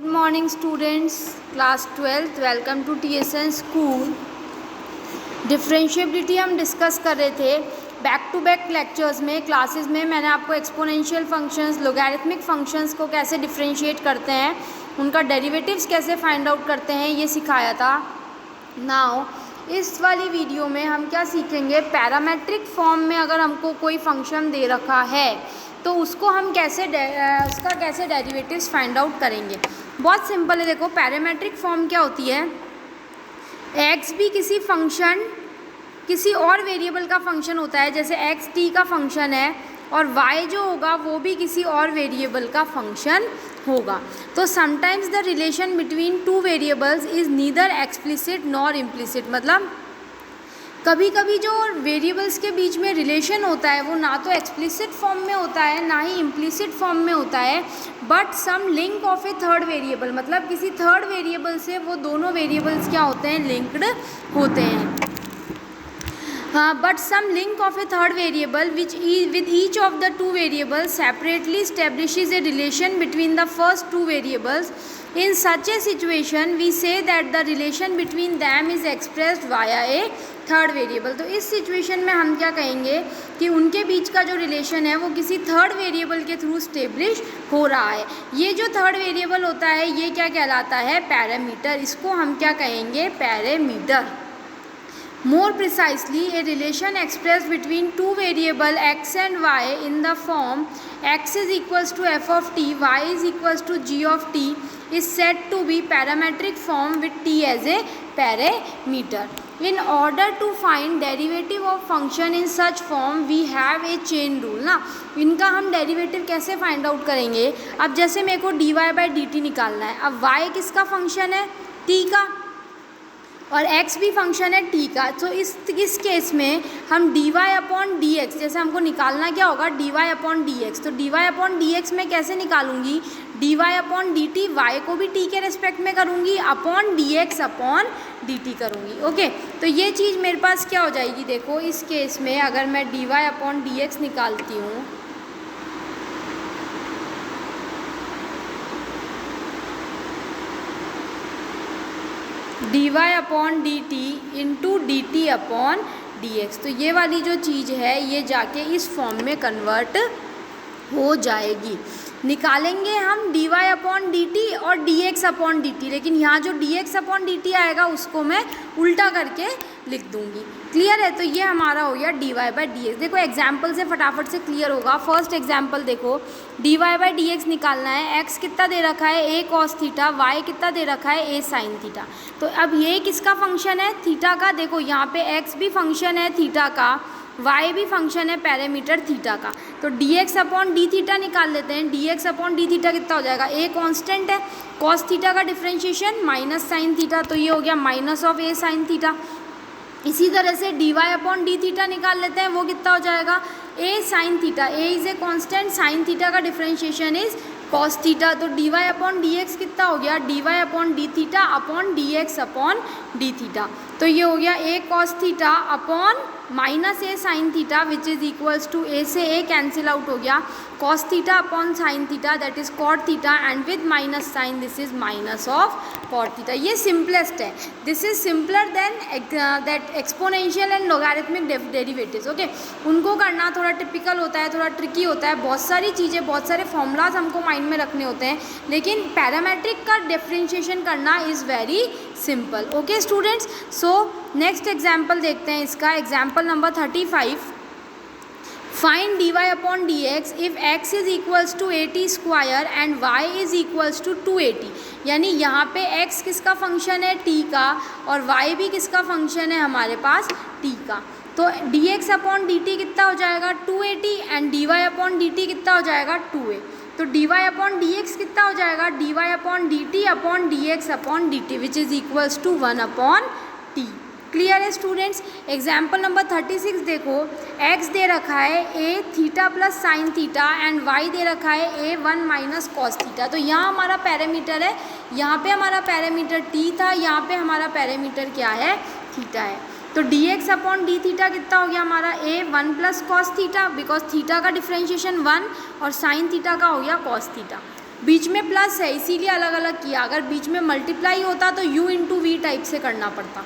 Good morning students, class 12th, welcome to TSN school. Differentiability हम discuss कर रहे थे बैक टू बैक लेक्चर्स में, क्लासेस में। मैंने आपको एक्सपोनेंशियल फंक्शंस, लोगैरिथमिक फंक्शंस को कैसे डिफरेंशिएट करते हैं, उनका डेरिवेटिव्स कैसे फाइंड आउट करते हैं, ये सिखाया था। नाउ इस वाली वीडियो में हम क्या सीखेंगे, पैरामेट्रिक फॉर्म में अगर हमको कोई फंक्शन दे रखा है तो उसको हम उसका कैसे डेरिवेटिव्स फाइंड आउट करेंगे। बहुत सिंपल है। देखो, पैरामेट्रिक फॉर्म क्या होती है, एक्स भी किसी फंक्शन, किसी और वेरिएबल का फंक्शन होता है, जैसे एक्स टी का फंक्शन है, और वाई जो होगा वो भी किसी और वेरिएबल का फंक्शन होगा। तो sometimes the relation between two variables is neither explicit nor implicit. मतलब कभी कभी जो वेरिएबल्स के बीच में रिलेशन होता है वो ना तो एक्सप्लिसिट फॉर्म में होता है ना ही इम्प्लिसिट फॉर्म में होता है, but some link of a third variable, मतलब किसी थर्ड वेरिएबल से वो दोनों वेरिएबल्स क्या होते हैं, लिंक्ड होते हैं। But some link of a third variable which with each of the two variables separately establishes a relation between the first two variables. In such a situation we say that the relation between them is expressed via a third variable. तो इस situation में हम क्या कहेंगे कि उनके बीच का जो रिलेशन है वो किसी थर्ड वेरिएबल के थ्रू स्टेब्लिश हो रहा है। ये जो थर्ड वेरिएबल होता है ये क्या कहलाता है, पैरामीटर। इसको हम क्या कहेंगे, parameter. More precisely, a relation expressed between two variable x and y in the form x is equals to f of t, y is equals to g of t is said to be parametric form with t as a parameter. In order to find derivative of function in such form, we have a chain rule ना। इनका हम derivative कैसे find out करेंगे। अब जैसे मेरे को dy by dt निकालना है। अब y किसका फंक्शन है, t का, और x भी फंक्शन है t का। तो इस केस में हम dy अपॉन डी एक्स, जैसे हमको निकालना क्या होगा, dy अपॉन डी एक्स। तो dy अपॉन डी एक्स में कैसे निकालूंगी, dy upon d t, y को भी t के रेस्पेक्ट में करूँगी, upon d x upon d t करूँगी। ओके, तो ये चीज़ मेरे पास क्या हो जाएगी, देखो इस केस में अगर मैं dy अपॉन डी एक्स निकालती हूँ, dy upon d T into D t upon d x. तो ये वाली जो चीज़ है ये जाके इस फॉर्म में कन्वर्ट हो जाएगी। निकालेंगे हम dy अपॉन डी टी और dx अपॉन डी टी, लेकिन यहाँ जो dx अपॉन डी टी आएगा उसको मैं उल्टा करके लिख दूँगी। क्लियर है। तो ये हमारा हो गया dy बाई डी एक्स। देखो एग्जाम्पल से फटाफट से क्लियर होगा। फर्स्ट एग्जाम्पल देखो, dy बाई डी एक्स निकालना है। x कितना दे रखा है, a cos थीटा, y कितना दे रखा है, a sin थीटा। तो अब ये किसका फंक्शन है, थीटा का। देखो यहाँ पे x भी फंक्शन है थीटा का, y भी फंक्शन है पैरामीटर थीटा का। तो dx अपॉन डी थीटा निकाल लेते हैं। dx अपॉन डी थीटा कितना हो जाएगा, a कांस्टेंट है, cos थीटा का डिफरेंशिएशन माइनस साइन थीटा, तो ये हो गया minus of a sine theta. इसी तरह से dy अपॉन डी थीटा निकाल लेते हैं, वो कितना हो जाएगा, a sine theta, a is a constant, sine theta का डिफरेंशिएशन इज cos थीटा। तो dy अपॉन डी एक्स कितना हो गया, dy upon d theta upon d x upon d theta. तो ये हो गया a cos theta upon minus a sine theta which is equals to a से a cancel out हो गया, cos theta upon sine theta that is cot theta, and with minus sign this is minus of cot theta. ये simplest है, this is simpler than that exponential and logarithmic derivatives. Okay, उनको करना थोड़ा typical होता है, थोड़ा tricky होता है, बहुत सारी चीज़ें, बहुत सारे फॉर्मूलाज हमको माइंड में रखने होते हैं, लेकिन पैरामेट्रिक का डिफरेंशिएशन करना is very simple. Okay students, so next example देखते हैं इसका। Example number 35, find dy upon d x if x is equals to a t square and y is equals to 280। यानी यहाँ पे x किसका function है, t का, और y भी किसका फंक्शन है, हमारे पास t का। तो dx अपॉन डी टी कितना हो जाएगा, 280, and dy upon d T कितना हो जाएगा, 2a। तो dy अपॉन डी एक्स कितना हो जाएगा, dy upon d t upon d x upon d t which is equals to 1 upon t. Clear है स्टूडेंट्स। एग्जाम्पल नंबर 36 देखो, x दे रखा है a theta plus sine theta and y दे रखा है a 1 माइनस कॉस थीटा। तो यहाँ हमारा पैरामीटर है, यहाँ पे हमारा पैरामीटर t था, यहाँ पे हमारा पैरामीटर क्या है, थीटा है। तो dx अपॉन डी थीटा कितना हो गया हमारा, a 1 plus cos theta, because theta का डिफरेंशिएशन 1 और साइन थीटा का हो गया कॉस थीटा। बीच में प्लस है इसीलिए अलग अलग किया, अगर बीच में मल्टीप्लाई होता तो u इंटू वी टाइप से करना पड़ता।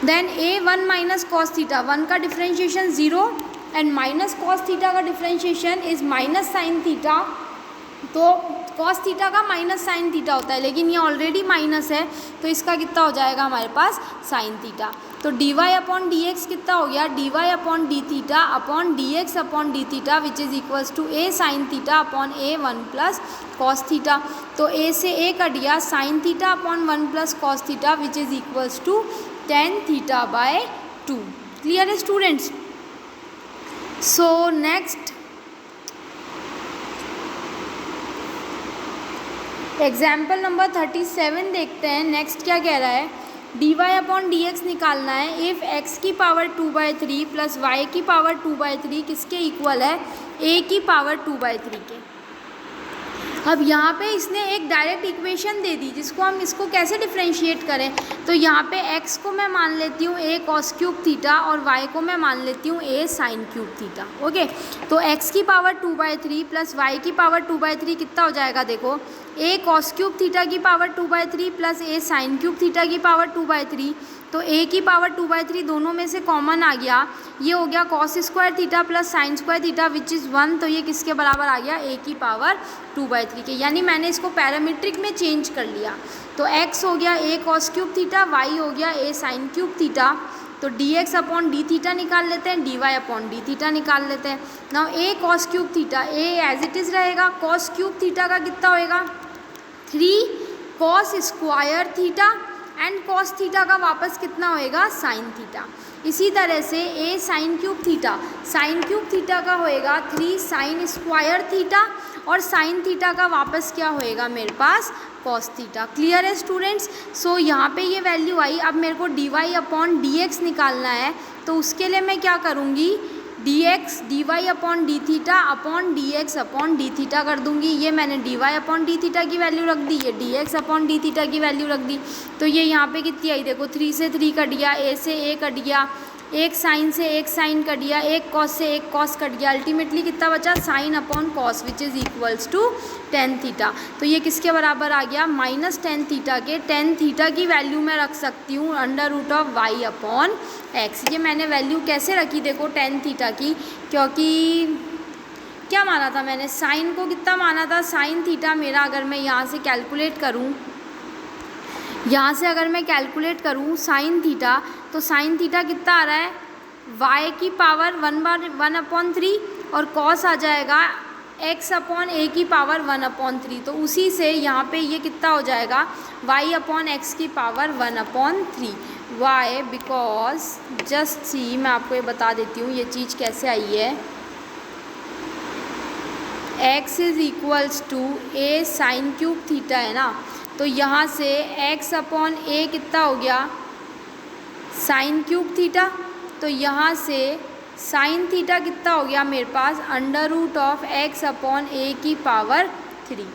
Then a 1 minus cos theta, 1 का differentiation 0 and minus cos theta का differentiation is minus sine theta, तो कॉस थीटा का माइनस साइन थीटा होता है, लेकिन ये ऑलरेडी माइनस है तो इसका कितना हो जाएगा हमारे पास साइन थीटा। तो dy अपॉन डी एक्स कितना हो गया, dy upon d theta upon d x upon d theta which is equals to a sine theta upon a 1 plus cos theta. तो a से a कट गया, sine theta upon 1 plus cos theta which is equals to tan theta by 2। Clear है students? So next example number 37 देखते हैं। Next क्या कह रहा है, dy अपॉन डी एक्स निकालना है इफ़ x की पावर 2/3 प्लस y की पावर 2/3 किसके इक्वल है, a की पावर 2/3 के। अब यहाँ पे इसने एक डायरेक्ट इक्वेशन दे दी जिसको हम इसको कैसे डिफ्रेंशिएट करें, तो यहाँ पे x को मैं मान लेती हूँ a कॉस क्यूब थीटा और y को मैं मान लेती हूँ a sine cube theta. Okay, तो x की पावर 2/3 प्लस y की पावर 2/3 कितना हो जाएगा, देखो a कॉस क्यूब थीटा की power 2/3 plus a sine cube theta की पावर 2/3, तो a की पावर 2/3 दोनों में से कॉमन आ गया, ये हो गया cos square theta plus sine square theta which is 1, तो ये किसके बराबर आ गया, a की पावर 2/3 के। यानी मैंने इसको पैरामीट्रिक में चेंज कर लिया, तो x हो गया a cos cube theta, y हो गया a साइन क्यूब थीटा, तो dx अपॉन डी थीटा निकाल लेते हैं, dy अपॉन डी थीटा निकाल लेते हैं। Now a cos cube theta, a as it is रहेगा, कॉस क्यूब थीटा का कितना होएगा 3 cos square theta and cos theta का वापस कितना होएगा साइन थीटा। इसी तरह से a sine cube theta, sign cube theta का होएगा 3 साइन स्क्वायर थीटा और साइन थीटा का वापस क्या होएगा मेरे पास कॉस थीटा। क्लियर है स्टूडेंट्स? सो यहाँ पे ये वैल्यू आई। अब मेरे को dy अपॉन डी एक्स निकालना है, तो उसके लिए मैं क्या करूँगी, dx dy upon d theta upon d x upon d theta कर दूंगी। ये मैंने dy अपॉन डी थीटा की वैल्यू रख दी, ये dx अपॉन डी थीटा की वैल्यू रख दी। तो ये यहाँ पे कितनी आई, देखो 3 से 3 कट गया, a से a कट गया, एक साइन से एक साइन कट गया, एक कॉस से एक कॉस कट गया, अल्टीमेटली कितना बचा sine upon cos which is equals to tan theta. तो ये किसके बराबर आ गया, माइनस टेन थीटा के। टेन थीटा की वैल्यू मैं रख सकती हूँ under root of y upon x. ये मैंने वैल्यू कैसे रखी, देखो टेन थीटा की, क्योंकि क्या माना था मैंने, साइन को कितना माना था, साइन थीटा मेरा अगर मैं यहाँ से कैलकुलेट करूँ, यहाँ से अगर मैं कैलकुलेट करूँ साइन थीटा, तो साइन थीटा कितना आ रहा है y की पावर 1/3 और कॉस आ जाएगा x अपॉन a की पावर 1/3। तो उसी से यहाँ पे ये कितना हो जाएगा y अपॉन एक्स की power 1/3। y because just see, मैं आपको ये बता देती हूँ ये चीज़ कैसे आई है, x is equals to a sine cube theta है ना, तो यहाँ से x अपॉन a कितना हो गया साइन क्यूब थीटा, तो यहाँ से साइन थीटा कितना हो गया मेरे पास under root of x upon a की पावर 3।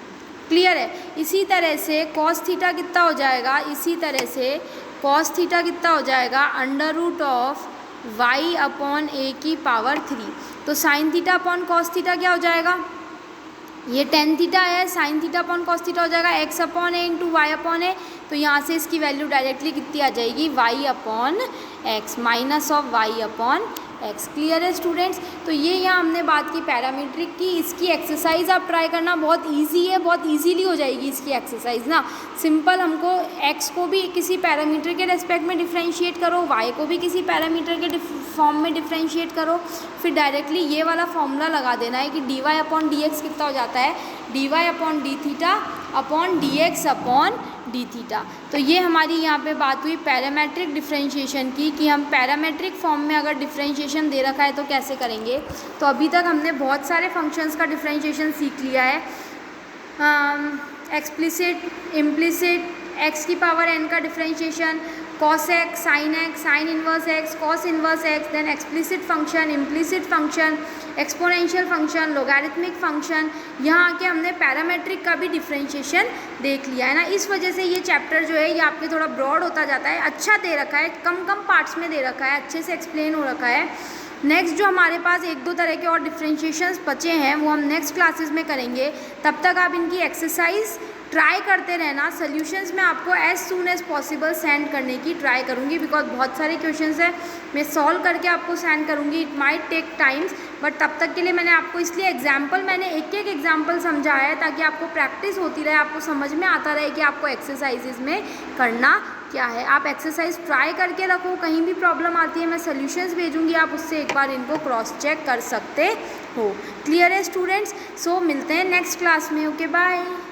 क्लियर है? इसी तरह से कॉस थीटा कितना हो जाएगा, इसी तरह से कॉस थीटा कितना हो जाएगा under root of y upon a की पावर 3। तो sine theta upon cos theta क्या हो जाएगा, ये टेन थीटा है, sine theta upon cos theta हो जाएगा x upon a into y upon a। तो यहाँ से इसकी वैल्यू डायरेक्टली कितनी आ जाएगी y upon x minus of y upon x. Clear है स्टूडेंट्स? तो ये यहाँ हमने बात की पैरामीट्रिक की। इसकी एक्सरसाइज आप ट्राई करना, बहुत इजी है, बहुत इजीली हो जाएगी इसकी एक्सरसाइज ना। सिंपल, हमको x को भी किसी पैरामीटर के रेस्पेक्ट में डिफ्रेंशिएट करो, y को भी किसी पैरामीटर के फॉर्म में डिफ्रेंशिएट करो, फिर डायरेक्टली ये वाला फॉर्मूला लगा देना है कि dy अपॉन डी एक्स कितना हो जाता है, dy upon d theta upon d x upon d theta. तो ये हमारी यहाँ पे बात हुई पैरामेट्रिक डिफरेंशिएशन की, कि हम पैरामेट्रिक फॉर्म में अगर डिफरेंशिएशन दे रखा है तो कैसे करेंगे। तो अभी तक हमने बहुत सारे फंक्शंस का डिफरेंशिएशन सीख लिया है, एक्सप्लिसिट, इम्प्लिसिट, x की पावर n का differentiation, cos x, sin inverse x, cos inverse x, then explicit function, implicit function, exponential function, logarithmic function. यहाँ आके हमने पैरामेट्रिक का भी डिफरेंशिएशन देख लिया है ना। इस वजह से ये चैप्टर जो है ये आपके थोड़ा ब्रॉड होता जाता है। अच्छा दे रखा है, कम कम पार्ट्स में दे रखा है, अच्छे से एक्सप्लेन हो रखा है। नेक्स्ट जो हमारे पास 1-2 तरह के और डिफ्रेंशिएशंस बचे हैं वो हम नेक्स्ट क्लासेस में करेंगे। तब तक आप इनकी एक्सरसाइज ट्राई करते रहना। सॉल्यूशंस मैं आपको as soon as possible send करने की ट्राई करूँगी, बिकॉज बहुत सारे क्वेश्चंस हैं, मैं सॉल्व करके आपको सेंड करूँगी। It might take times, but तब तक के लिए मैंने आपको इसलिए एग्जाम्पल, मैंने एक एक एग्जाम्पल समझाया है ताकि आपको प्रैक्टिस होती रहे, आपको समझ में आता रहे कि आपको एक्सरसाइजेज में करना क्या है। आप एक्सरसाइज ट्राई करके रखो, कहीं भी प्रॉब्लम आती है मैं सॉल्यूशंस भेजूँगी, आप उससे एक बार इनको क्रॉस चेक कर सकते हो। क्लियर है स्टूडेंट्स? सो मिलते हैं नेक्स्ट क्लास में। Okay bye.